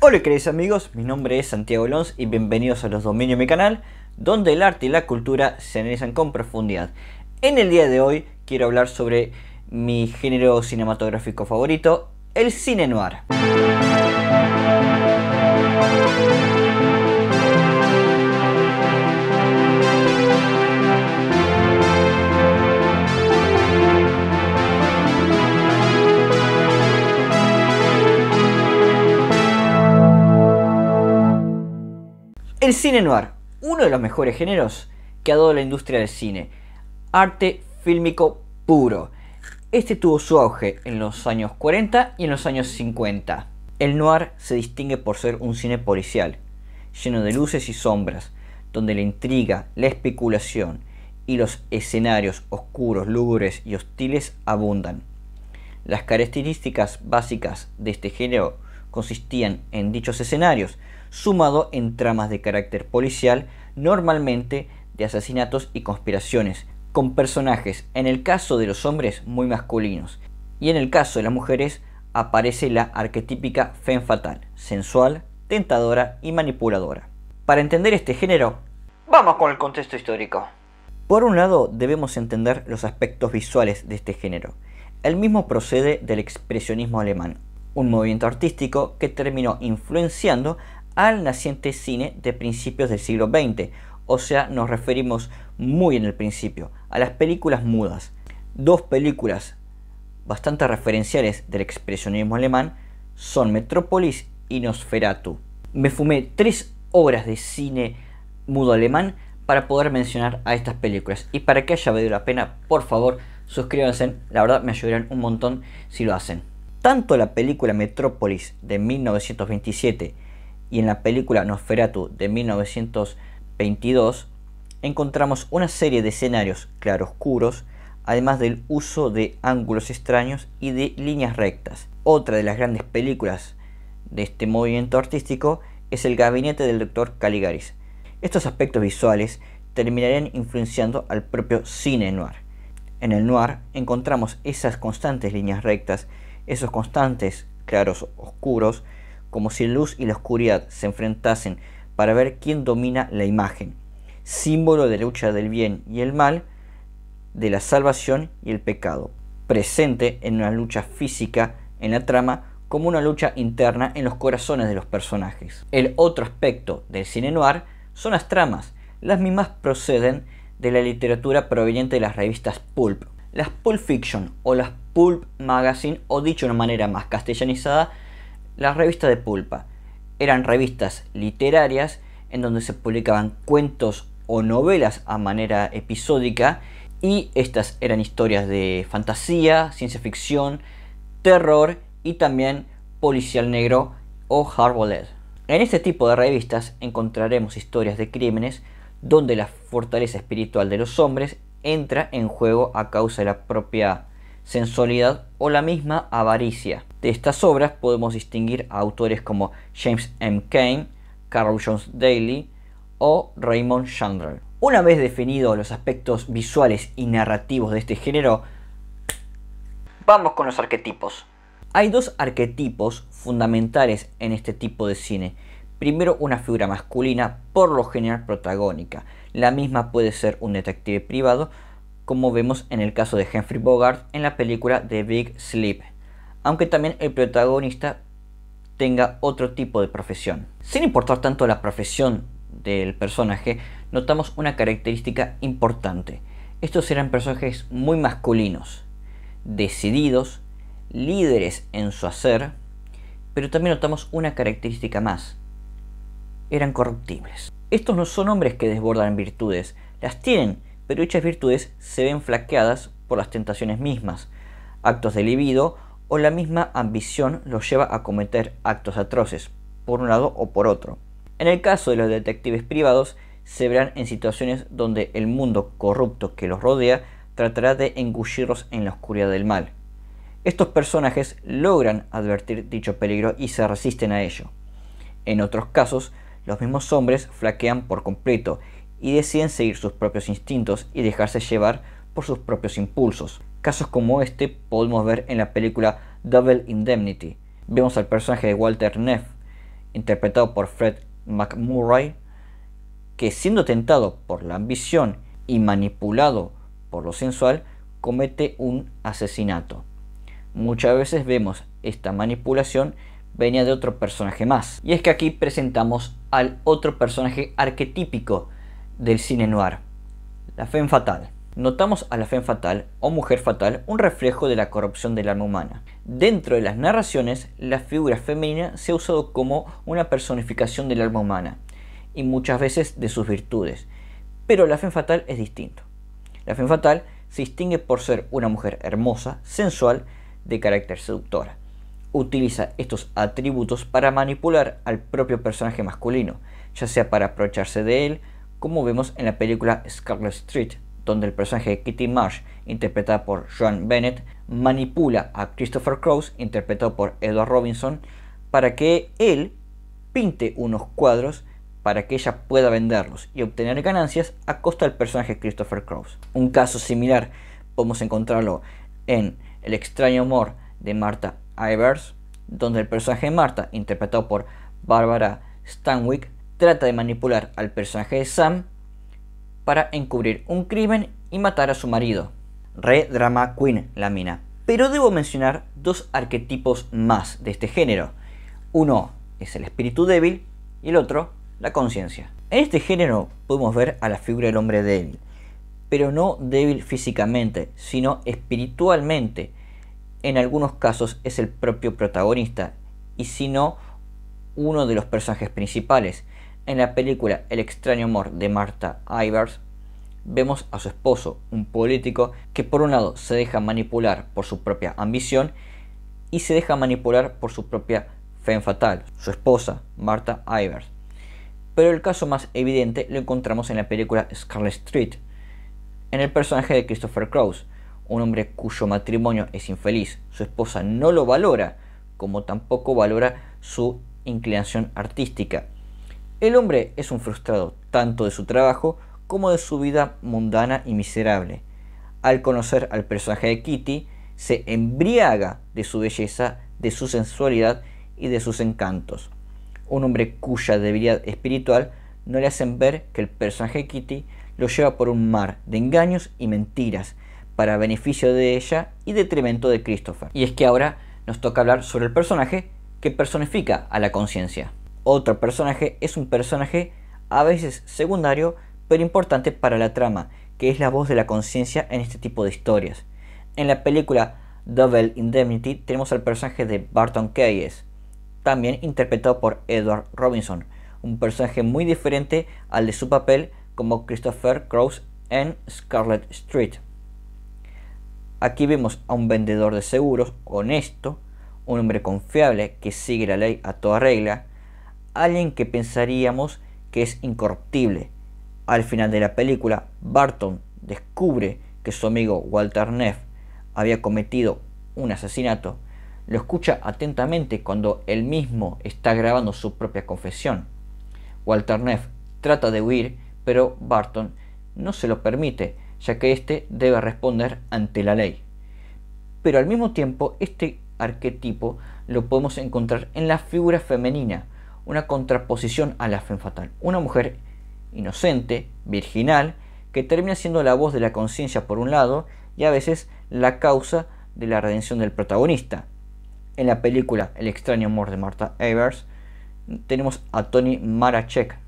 Hola queridos amigos, mi nombre es Santiago Lons y bienvenidos a los dominios de mi canal, donde el arte y la cultura se analizan con profundidad. En el día de hoy quiero hablar sobre mi género cinematográfico favorito, el cine noir. El cine noir, uno de los mejores géneros que ha dado la industria del cine. Arte fílmico puro. Este tuvo su auge en los años 40 y en los años 50. El noir se distingue por ser un cine policial, lleno de luces y sombras, donde la intriga, la especulación y los escenarios oscuros, lúgubres y hostiles abundan. Las características básicas de este género consistían en dichos escenarios, sumado en tramas de carácter policial, normalmente de asesinatos y conspiraciones, con personajes, en el caso de los hombres, muy masculinos, y en el caso de las mujeres aparece la arquetípica femme fatale, sensual, tentadora y manipuladora. Para entender este género, vamos con el contexto histórico. Por un lado, debemos entender los aspectos visuales de este género. El mismo procede del expresionismo alemán, un movimiento artístico que terminó influenciando al naciente cine de principios del siglo XX, o sea, nos referimos muy en el principio a las películas mudas. Dos películas bastante referenciales del expresionismo alemán son Metrópolis y Nosferatu. Me fumé 3 horas de cine mudo alemán para poder mencionar a estas películas, y para que haya valido la pena, por favor, suscríbanse, la verdad me ayudarán un montón si lo hacen. Tanto la película Metrópolis de 1927 y en la película Nosferatu de 1922 encontramos una serie de escenarios claroscuros, además del uso de ángulos extraños y de líneas rectas. Otra de las grandes películas de este movimiento artístico es El gabinete del Dr. Caligaris. Estos aspectos visuales terminarían influenciando al propio cine noir. En el noir encontramos esas constantes líneas rectas, esos constantes claros oscuros, como si la luz y la oscuridad se enfrentasen para ver quién domina la imagen, símbolo de la lucha del bien y el mal, de la salvación y el pecado, presente en una lucha física en la trama como una lucha interna en los corazones de los personajes. El otro aspecto del cine noir son las tramas. Las mismas proceden de la literatura proveniente de las revistas pulp. Las Pulp Fiction o las Pulp Magazine, o dicho de una manera más castellanizada, las revistas de pulpa, eran revistas literarias en donde se publicaban cuentos o novelas a manera episódica, y estas eran historias de fantasía, ciencia ficción, terror y también policial negro o hardboiled. En este tipo de revistas encontraremos historias de crímenes donde la fortaleza espiritual de los hombres entra en juego a causa de la propia sensualidad o la misma avaricia. De estas obras podemos distinguir a autores como James M. Cain, Carl Jones Daly o Raymond Chandler. Una vez definidos los aspectos visuales y narrativos de este género, vamos con los arquetipos. Hay dos arquetipos fundamentales en este tipo de cine. Primero, una figura masculina, por lo general protagónica. La misma puede ser un detective privado, como vemos en el caso de Humphrey Bogart en la película The Big Sleep, aunque también el protagonista tenga otro tipo de profesión. Sin importar tanto la profesión del personaje, notamos una característica importante. Estos eran personajes muy masculinos, decididos, líderes en su hacer, pero también notamos una característica más: eran corruptibles. Estos no son hombres que desbordan virtudes, las tienen, pero dichas virtudes se ven flaqueadas por las tentaciones mismas. Actos de libido o la misma ambición los lleva a cometer actos atroces, por un lado o por otro. En el caso de los detectives privados, se verán en situaciones donde el mundo corrupto que los rodea tratará de engullirlos en la oscuridad del mal. Estos personajes logran advertir dicho peligro y se resisten a ello. En otros casos, los mismos hombres flaquean por completo y deciden seguir sus propios instintos y dejarse llevar por sus propios impulsos. Casos como este podemos ver en la película Double Indemnity. Vemos al personaje de Walter Neff interpretado por Fred McMurray, que siendo tentado por la ambición y manipulado por lo sensual, comete un asesinato. Muchas veces vemos esta manipulación venía de otro personaje más. Y es que aquí presentamos al otro personaje arquetípico del cine noir, la femme fatale. Notamos a la femme fatale o mujer fatal un reflejo de la corrupción del alma humana. Dentro de las narraciones, la figura femenina se ha usado como una personificación del alma humana y muchas veces de sus virtudes. Pero la femme fatale es distinto. La femme fatale se distingue por ser una mujer hermosa, sensual, de carácter seductora. Utiliza estos atributos para manipular al propio personaje masculino, ya sea para aprovecharse de él, como vemos en la película Scarlet Street, donde el personaje de Kitty Marsh, interpretada por Joan Bennett, manipula a Christopher Crouse, interpretado por Edward Robinson, para que él pinte unos cuadros para que ella pueda venderlos y obtener ganancias a costa del personaje Christopher Crouse. Un caso similar podemos encontrarlo en El extraño amor de Martha Ivers, donde el personaje de Martha, interpretado por Barbara Stanwyck, trata de manipular al personaje de Sam para encubrir un crimen y matar a su marido. Re drama queen la mina. Pero debo mencionar dos arquetipos más de este género. Uno es el espíritu débil y el otro la conciencia. En este género podemos ver a la figura del hombre débil, pero no débil físicamente, sino espiritualmente. En algunos casos es el propio protagonista, y si no, uno de los personajes principales. En la película El extraño amor de Martha Ivers, vemos a su esposo, un político que por un lado se deja manipular por su propia ambición y se deja manipular por su propia femme fatale, su esposa, Martha Ivers. Pero el caso más evidente lo encontramos en la película Scarlet Street, en el personaje de Christopher Crouse, un hombre cuyo matrimonio es infeliz. Su esposa no lo valora, como tampoco valora su inclinación artística. El hombre es un frustrado tanto de su trabajo como de su vida mundana y miserable. Al conocer al personaje de Kitty, se embriaga de su belleza, de su sensualidad y de sus encantos. Un hombre cuya debilidad espiritual no le hacen ver que el personaje de Kitty lo lleva por un mar de engaños y mentiras, para beneficio de ella y detrimento de Christopher. Y es que ahora nos toca hablar sobre el personaje que personifica a la conciencia. Otro personaje es un personaje a veces secundario, pero importante para la trama, que es la voz de la conciencia en este tipo de historias. En la película Double Indemnity tenemos al personaje de Barton Keyes, también interpretado por Edward Robinson, un personaje muy diferente al de su papel como Christopher Crouse en Scarlet Street. Aquí vemos a un vendedor de seguros honesto, un hombre confiable que sigue la ley a toda regla, alguien que pensaríamos que es incorruptible. Al final de la película, Barton descubre que su amigo Walter Neff había cometido un asesinato. Lo escucha atentamente cuando él mismo está grabando su propia confesión. Walter Neff trata de huir, pero Barton no se lo permite, ya que éste debe responder ante la ley. Pero al mismo tiempo, este arquetipo lo podemos encontrar en la figura femenina, una contraposición a la femme fatale, una mujer inocente, virginal, que termina siendo la voz de la conciencia por un lado y a veces la causa de la redención del protagonista. En la película El extraño amor de Martha Ivers tenemos a Toni Marachek,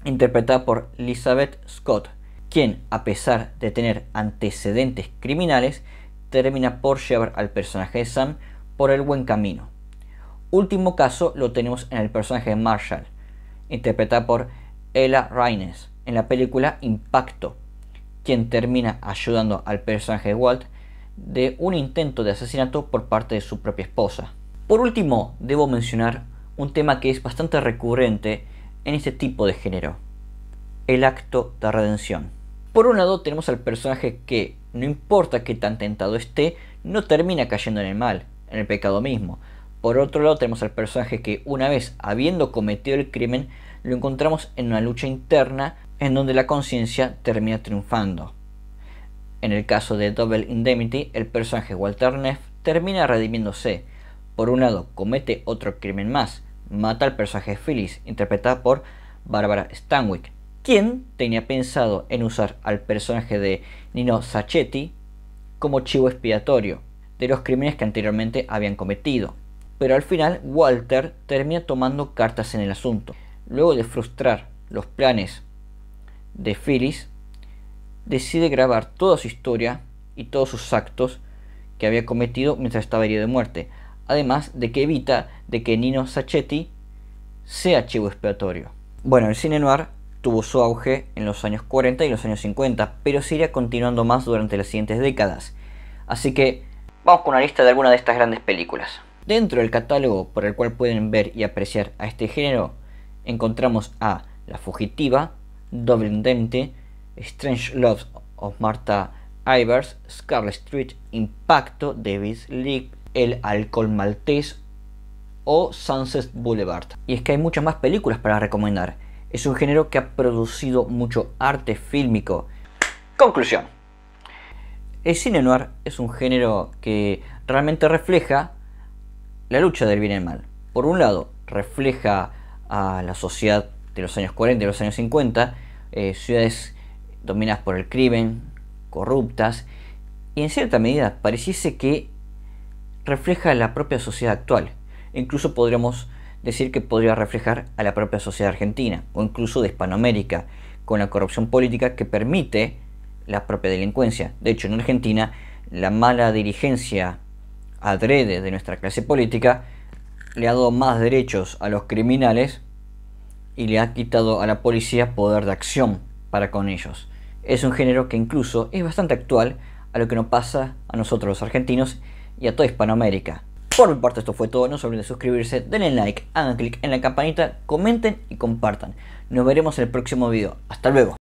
interpretada por Elizabeth Scott, quien, a pesar de tener antecedentes criminales, termina por llevar al personaje de Sam por el buen camino. Último caso lo tenemos en el personaje de Marshall, interpretada por Ella Raines, en la película Impacto, quien termina ayudando al personaje de Walt de un intento de asesinato por parte de su propia esposa. Por último, debo mencionar un tema que es bastante recurrente en este tipo de género: el acto de redención. Por un lado tenemos al personaje que, no importa qué tan tentado esté, no termina cayendo en el mal, en el pecado mismo. Por otro lado tenemos al personaje que, una vez habiendo cometido el crimen, lo encontramos en una lucha interna en donde la conciencia termina triunfando. En el caso de Double Indemnity, el personaje Walter Neff termina redimiéndose. Por un lado comete otro crimen más, mata al personaje de Phyllis, interpretada por Barbara Stanwyck, quien tenía pensado en usar al personaje de Nino Sacchetti como chivo expiatorio de los crímenes que anteriormente habían cometido. Pero al final Walter termina tomando cartas en el asunto. Luego de frustrar los planes de Phyllis, decide grabar toda su historia y todos sus actos que había cometido mientras estaba herido de muerte, además de que evita de que Nino Sacchetti sea chivo expiatorio. Bueno, el cine noir tuvo su auge en los años 40 y los años 50, pero se iría continuando más durante las siguientes décadas. Así que vamos con una lista de algunas de estas grandes películas. Dentro del catálogo por el cual pueden ver y apreciar a este género, encontramos a La Fugitiva, Double Indemnity, Strange Loves of Martha Ivers, Scarlet Street, Impacto, Devil's League, El Alcohol Maltés o Sunset Boulevard. Y es que hay muchas más películas para recomendar. Es un género que ha producido mucho arte fílmico. Conclusión: el cine noir es un género que realmente refleja la lucha del bien y el mal. Por un lado, refleja a la sociedad de los años 40 y los años 50, ciudades dominadas por el crimen, corruptas, y en cierta medida pareciese que refleja la propia sociedad actual. Incluso podríamos decir que podría reflejar a la propia sociedad argentina o incluso de Hispanoamérica, con la corrupción política que permite la propia delincuencia. De hecho, en Argentina, la mala dirigencia adrede de nuestra clase política le ha dado más derechos a los criminales y le ha quitado a la policía poder de acción para con ellos. Es un género que incluso es bastante actual a lo que nos pasa a nosotros los argentinos y a toda Hispanoamérica. Por mi parte esto fue todo, no se olviden de suscribirse, denle like, hagan clic en la campanita, comenten y compartan. Nos veremos en el próximo video. Hasta luego.